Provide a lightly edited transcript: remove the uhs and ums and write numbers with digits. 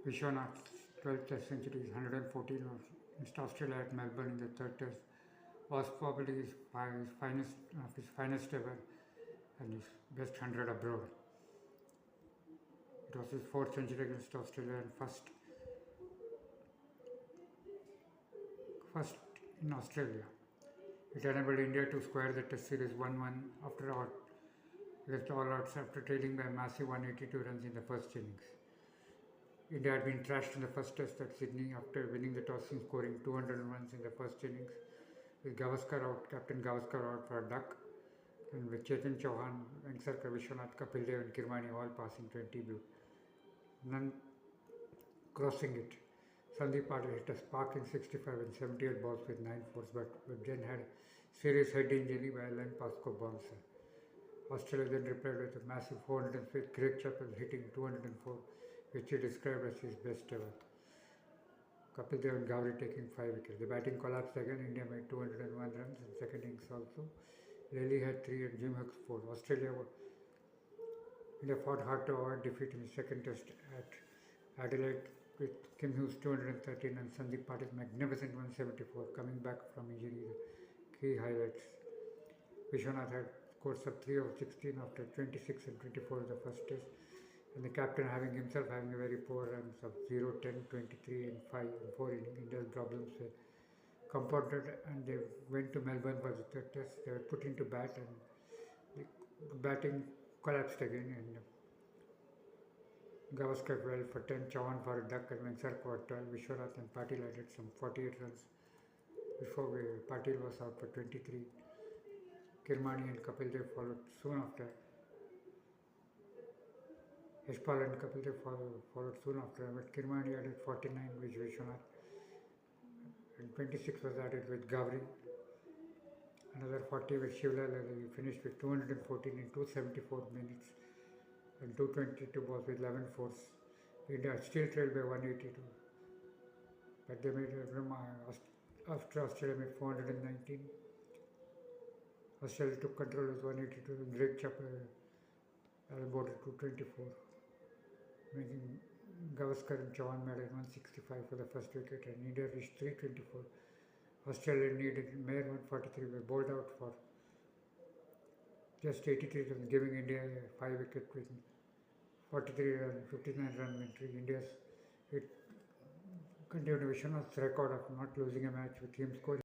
Viswanath's 12th Test century, 114 against Australia at Melbourne in the third Test, was probably his finest ever and his best 100 abroad. It was his fourth century against Australia and first in Australia. It enabled India to square the Test series 1-1 against all odds after trailing by a massive 182 runs in the first innings. India had been thrashed in the first Test at Sydney after winning the toss and scoring 200 runs in the first innings, with Captain Gavaskar out for a duck, and with Chetan Chauhan, Vengsarkar, Viswanath, Kapil Dev and Kirmani all passing 20 blue. None crossing it. Sandeep Patil hit a sparkling 65 and 78 balls with 9 fours, but then had serious head injury by a line Pasco bouncer. Australia then replied with a massive 400 with Greg Chappell hitting 204, which he described as his best ever. Kapil Dev and Gowrie taking 5 wickets. The batting collapsed again. India made 201 runs in second innings also. Lilee had 3 and Jim Higgs 4. India fought hard to avoid defeat in the second Test at Adelaide with Kim Hughes 213 and Sandeep Patil magnificent 174 coming back from injury. The key highlights. Viswanath had scored sub 3 of 16 after 26 and 24 in the first Test, and the captain having a very poor runs of 0, 10, 23 and 5 in 4 innings. India's problems were compounded and they went to Melbourne for the third Test. They were put into bat and the batting collapsed again, and Gavaskar 12 for 10, Chauhan for a duck and Vengsarkar for 12. Viswanath and Patil added some 48 runs before Patil was out for 23. Kirmani and Kapil Dev followed soon after. Yashpal and Kapil Dev followed soon after, but Kirmani added 49 with Viswanath and 26 was added with Gowrie. Another 40 with Shivlal. He finished with 214 in 274 minutes and 222 balls with 11 fours. India still trailed by 182, but they made after Australia made 419. Australia took control with 182 and Greg Chappell elbowed 224, making Gavaskar and Chauhan made 165 for the first wicket, and India reached 324. Australia needed mere 143, were bowled out for just 83 runs, giving India a 5 wicket with 43 run, 59 run victory. India's it continued Vishwanath's record of not losing a match with him scoring